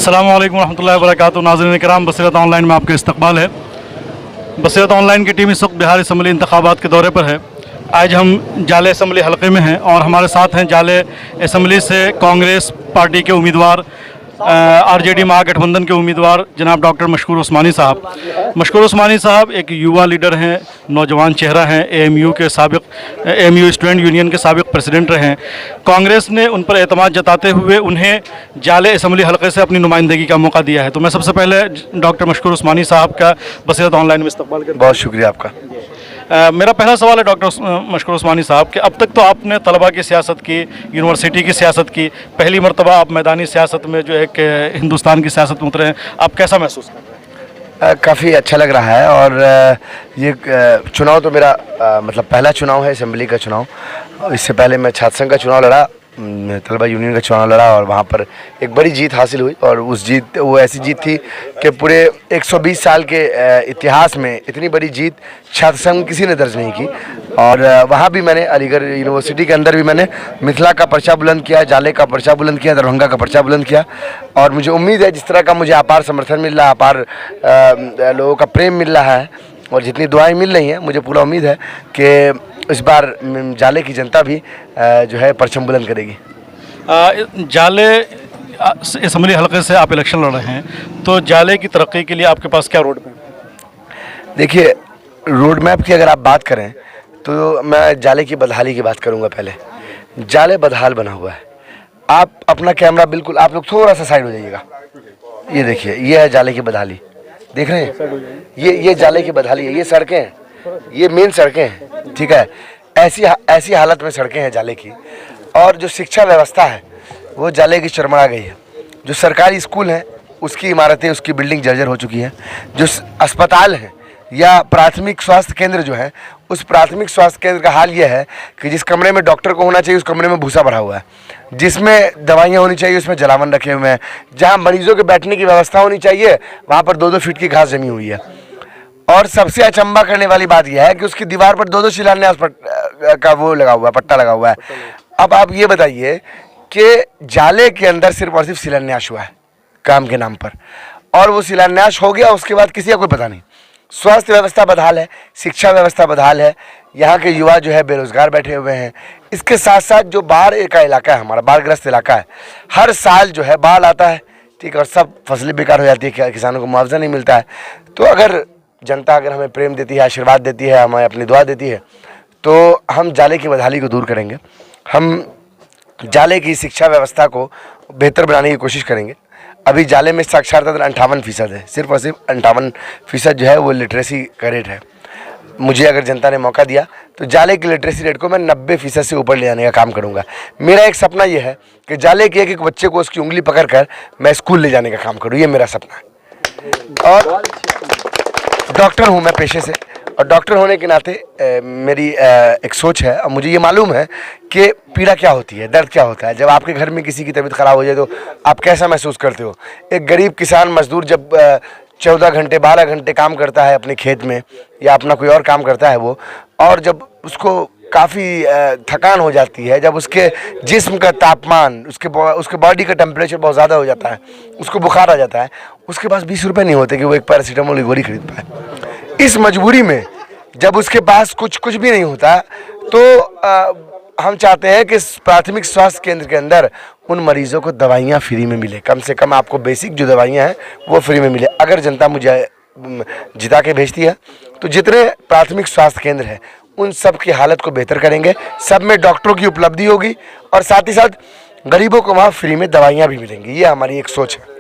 अस्सलामु अलैकुम रहमतुल्लाहि व बरकातुहू। नाज़रीन किराम, बसीरत ऑनलाइन में आपका इस्तकबाल है। बसीरत ऑनलाइन की टीम इस वक्त बिहार असम्बली इंतखाबात के दौरे पर है। आज हम जाले असम्बली हलक़े में हैं और हमारे साथ हैं जाले असम्बली से कांग्रेस पार्टी के उम्मीदवार, आरजेडी महागठबंधन के उम्मीदवार जनाब डॉक्टर मशकूर उस्मानी साहब। मशकूर उस्मानी साहब एक युवा लीडर हैं, नौजवान चेहरा हैं, एएमयू के साबिक़ एएमयू स्टूडेंट यूनियन के साबिक़ प्रेसिडेंट रहे हैं। कांग्रेस ने उन पर एतमाद जताते हुए उन्हें जाले असम्बली हलक़े से अपनी नुमाइंदगी का मौका दिया है। तो मैं सबसे पहले डॉक्टर मशकूर उस्मानी साहब का बसीरत ऑनलाइन में इस्तकबाल करता हूं। बहुत शुक्रिया आपका। मेरा पहला सवाल है डॉक्टर मशकूर उस्मानी साहब कि अब तक तो आपने तलबा की सियासत की, यूनिवर्सिटी की सियासत की, पहली मरतबा आप मैदानी सियासत में जो एक हिंदुस्तान की सियासत में उतरे हैं, आप कैसा महसूस कर रहे हैं? काफ़ी अच्छा लग रहा है और ये चुनाव तो मेरा मतलब पहला चुनाव है, असेंबली का चुनाव। इससे पहले मैं छात्र संघ का चुनाव लड़ा, तलबा यूनियन का चुनाव लड़ा और वहाँ पर एक बड़ी जीत हासिल हुई। और वो ऐसी जीत थी कि पूरे 120 साल के इतिहास में इतनी बड़ी जीत छात्र संघ किसी ने दर्ज नहीं की। और वहाँ भी मैंने अलीगढ़ यूनिवर्सिटी के अंदर भी मैंने मिथिला का पर्चा बुलंद किया, जाले का पर्चा बुलंद किया, दरभंगा का पर्चा बुलंद किया। और मुझे उम्मीद है जिस तरह का मुझे अपार समर्थन मिल रहा है, अपार लोगों का प्रेम मिल रहा है और जितनी दुआएं मिल रही हैं, मुझे पूरा उम्मीद है कि इस बार जाले की जनता भी जो है परचम बुलंद करेगी। जाले असम्बली हलक़े से आप इलेक्शन लड़ रहे हैं, तो जाले की तरक्की के लिए आपके पास क्या रोड मैप है? देखिए, रोड मैप की अगर आप बात करें तो मैं जाले की बदहाली की बात करूंगा। पहले जाले बदहाल बना हुआ है। आप अपना कैमरा बिल्कुल, आप लोग थोड़ा सा साइड हो जाइएगा। ये देखिए, ये है जाले की बदहाली, देख रहे हैं? ये जाले की बदहाली है। ये सड़कें हैं, ये मेन सड़कें हैं, ठीक है। ऐसी हालत में सड़कें हैं जाले की। और जो शिक्षा व्यवस्था है वो जाले की चरमरा गई है। जो सरकारी स्कूल हैं उसकी इमारतें, उसकी बिल्डिंग जर्जर हो चुकी है। जो अस्पताल हैं या प्राथमिक स्वास्थ्य केंद्र जो है, उस प्राथमिक स्वास्थ्य केंद्र का हाल ये है कि जिस कमरे में डॉक्टर को होना चाहिए उस कमरे में भूसा भरा हुआ है, जिसमें दवाइयाँ होनी चाहिए उसमें जलावन रखे हुए हैं, जहाँ मरीजों के बैठने की व्यवस्था होनी चाहिए वहाँ पर 2-2 फीट की घास जमी हुई है। और सबसे अचंभा करने वाली बात यह है कि उसकी दीवार पर 2-2 शिलान्यास का वो लगा हुआ है, पट्टा लगा हुआ है। अब आप ये बताइए कि जाले के अंदर सिर्फ और सिर्फ शिलान्यास हुआ है काम के नाम पर, और वो शिलान्यास हो गया, उसके बाद किसी का कोई पता नहीं। स्वास्थ्य व्यवस्था बदहाल है, शिक्षा व्यवस्था बदहाल है, यहाँ के युवा जो है बेरोजगार बैठे हुए हैं। इसके साथ साथ जो बाढ़ का इलाका है, हमारा बाढ़ग्रस्त इलाका है, हर साल जो है बाढ़ आता है, ठीक, और सब फसलें बेकार हो जाती है, किसानों को मुआवजा नहीं मिलता है। तो अगर जनता अगर हमें प्रेम देती है, आशीर्वाद देती है, हमें अपनी दुआ देती है, तो हम जाले की बदहाली को दूर करेंगे। हम जाले की शिक्षा व्यवस्था को बेहतर बनाने की कोशिश करेंगे। अभी जाले में साक्षरता दर 58% है, सिर्फ और सिर्फ 58% जो है वो लिटरेसी का रेट है। मुझे अगर जनता ने मौका दिया तो जाले की लिटरेसी रेट को मैं 90% से ऊपर ले जाने का काम करूंगा। मेरा एक सपना ये है कि जाले के एक बच्चे को उसकी उंगली पकड़ कर मैं स्कूल ले जाने का काम करूँ, ये मेरा सपना है। और डॉक्टर हूँ मैं पेशे से, और डॉक्टर होने के नाते मेरी एक सोच है और मुझे ये मालूम है कि पीड़ा क्या होती है, दर्द क्या होता है। जब आपके घर में किसी की तबीयत ख़राब हो जाए तो आप कैसा महसूस करते हो। एक गरीब किसान मजदूर जब 14 घंटे 12 घंटे काम करता है अपने खेत में या अपना कोई और काम करता है वो, और जब उसको काफ़ी थकान हो जाती है, जब उसके जिस्म का तापमान, उसके बॉडी का टेम्परेचर बहुत ज़्यादा हो जाता है, उसको बुखार आ जाता है, उसके पास 20 रुपये नहीं होते कि वो एक पैरासीटामोल की गोली खरीद पाए। इस मजबूरी में जब उसके पास कुछ भी नहीं होता तो हम चाहते हैं कि प्राथमिक स्वास्थ्य केंद्र के अंदर उन मरीजों को दवाइयाँ फ्री में मिले। कम से कम आपको बेसिक जो दवाइयाँ हैं वो फ्री में मिले। अगर जनता मुझे जिता के भेजती है तो जितने प्राथमिक स्वास्थ्य केंद्र हैं उन सब की हालत को बेहतर करेंगे, सब में डॉक्टरों की उपलब्धि होगी और साथ ही साथ गरीबों को वहाँ फ्री में दवाइयाँ भी मिलेंगी। ये हमारी एक सोच है।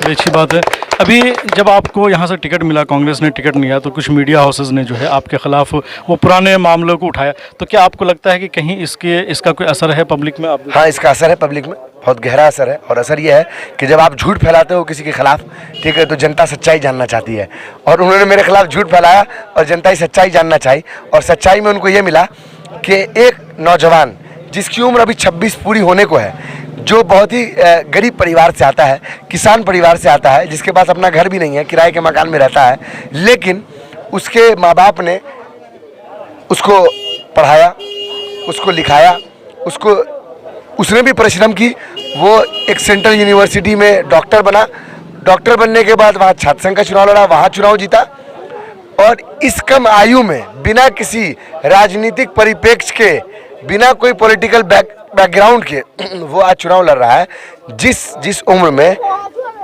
अच्छी बात है। अभी जब आपको यहाँ से टिकट मिला, कांग्रेस ने टिकट लिया, तो कुछ मीडिया हाउसेस ने जो है आपके ख़िलाफ़ वो पुराने मामलों को उठाया, तो क्या आपको लगता है कि कहीं इसका कोई असर है पब्लिक में? आप हाँ, इसका असर है पब्लिक में, बहुत गहरा असर है। और असर ये है कि जब आप झूठ फैलाते हो किसी के खिलाफ, ठीक है, तो जनता सच्चाई जानना चाहती है। और उन्होंने मेरे खिलाफ झूठ फैलाया और जनता ही सच्चाई जानना चाही, और सच्चाई में उनको ये मिला कि एक नौजवान जिसकी उम्र अभी 26 पूरी होने को है, जो बहुत ही गरीब परिवार से आता है, किसान परिवार से आता है, जिसके पास अपना घर भी नहीं है, किराए के मकान में रहता है, लेकिन उसके माँ बाप ने उसको पढ़ाया, उसको लिखाया, उसने भी परिश्रम की, वो एक सेंट्रल यूनिवर्सिटी में डॉक्टर बना, डॉक्टर बनने के बाद वहाँ छात्र संघ का चुनाव लड़ा, वहाँ चुनाव जीता, और इस कम आयु में बिना किसी राजनीतिक परिप्रेक्ष्य के, बिना कोई पॉलिटिकल बैकग्राउंड के वो आज चुनाव लड़ रहा है। जिस उम्र में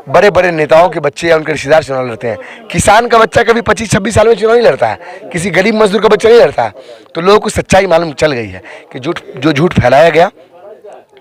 बड़े बड़े नेताओं के बच्चे या उनके रिश्तेदार चुनाव लड़ते हैं, किसान का बच्चा कभी 25-26 साल में चुनाव नहीं लड़ता है, किसी गरीब मजदूर का बच्चा नहीं लड़ता है। तो लोगों को सच्चाई मालूम चल गई है कि झूठ फैलाया गया,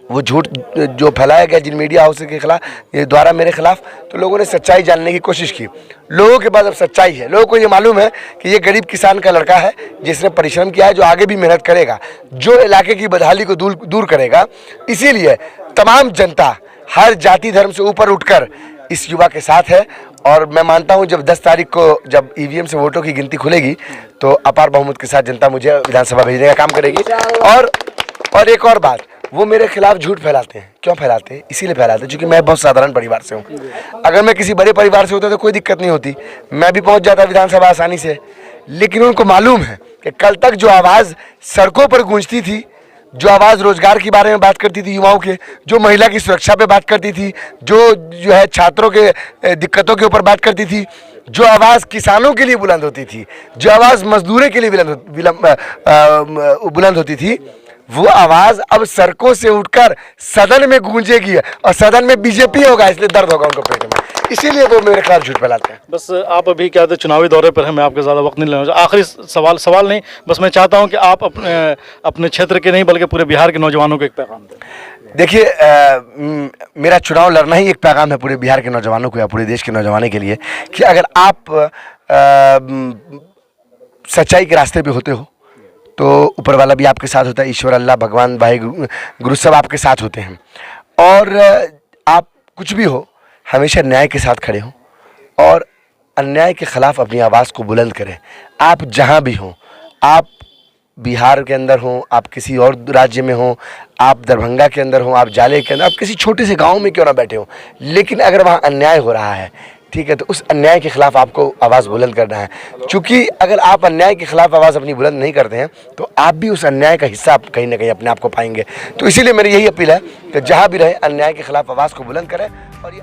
वो झूठ जो फैलाया गया जिन मीडिया हाउस के खिलाफ द्वारा मेरे खिलाफ, तो लोगों ने सच्चाई जानने की कोशिश की। लोगों के पास अब सच्चाई है, लोगों को ये मालूम है कि ये गरीब किसान का लड़का है जिसने परिश्रम किया है, जो आगे भी मेहनत करेगा, जो इलाके की बदहाली को दूर करेगा। इसीलिए तमाम जनता हर जाति धर्म से ऊपर उठकर इस युवा के साथ है, और मैं मानता हूं जब 10 तारीख को जब ईवीएम से वोटों की गिनती खुलेगी तो अपार बहुमत के साथ जनता मुझे विधानसभा भेजने का काम करेगी। और एक और बात, वो मेरे खिलाफ झूठ फैलाते हैं। क्यों फैलाते हैं? इसीलिए फैलाते हैं क्योंकि मैं बहुत साधारण परिवार से हूँ। अगर मैं किसी बड़े परिवार से होता तो कोई दिक्कत नहीं होती, मैं भी पहुँच जाता विधानसभा आसानी से। लेकिन उनको मालूम है कि कल तक जो आवाज़ सड़कों पर गूंजती थी, जो आवाज़ रोजगार के बारे में बात करती थी युवाओं के, जो महिला की सुरक्षा पे बात करती थी, जो है छात्रों के दिक्कतों के ऊपर बात करती थी, जो आवाज़ किसानों के लिए बुलंद होती थी, जो आवाज़ मजदूरों के लिए बुलंद होती थी, वो आवाज़ अब सड़कों से उठकर सदन में गूंजेगी, और सदन में बीजेपी होगा, इसलिए दर्द होगा उनको पेट में। इसीलिए वो मेरे खिलाफ झूठ फैलाते हैं। बस आप अभी क्या कहते चुनावी दौरे पर हैं, मैं आपके ज़्यादा वक्त नहीं लेना। आखिरी सवाल नहीं, बस मैं चाहता हूं कि आप अपने क्षेत्र के नहीं बल्कि पूरे बिहार के नौजवानों को एक पैगाम दें। देखिए, मेरा चुनाव लड़ना ही एक पैगाम है पूरे बिहार के नौजवानों को या पूरे देश के नौजवानों के लिए कि अगर आप सच्चाई के रास्ते पे होते हो तो ऊपर वाला भी आपके साथ होता है, ईश्वर, अल्लाह, भगवान, भाई, गुरु सब आपके साथ होते हैं। और आप कुछ भी हो, हमेशा न्याय के साथ खड़े हों और अन्याय के खिलाफ अपनी आवाज़ को बुलंद करें। आप जहाँ भी हों, आप बिहार के अंदर हों, आप किसी और राज्य में हों, आप दरभंगा के अंदर हों, आप जाले के अंदर, आप किसी छोटे से गांव में क्यों ना बैठे हों, लेकिन अगर वहाँ अन्याय हो रहा है, ठीक है, तो उस अन्याय के खिलाफ आपको आवाज़ बुलंद करना है। क्योंकि अगर आप अन्याय के खिलाफ आवाज़ अपनी बुलंद नहीं करते हैं तो आप भी उस अन्याय का हिस्सा कहीं ना कहीं अपने आप को पाएंगे। तो इसीलिए मेरी यही अपील है कि जहाँ भी रहे अन्याय के खिलाफ आवाज़ को बुलंद करें। और ये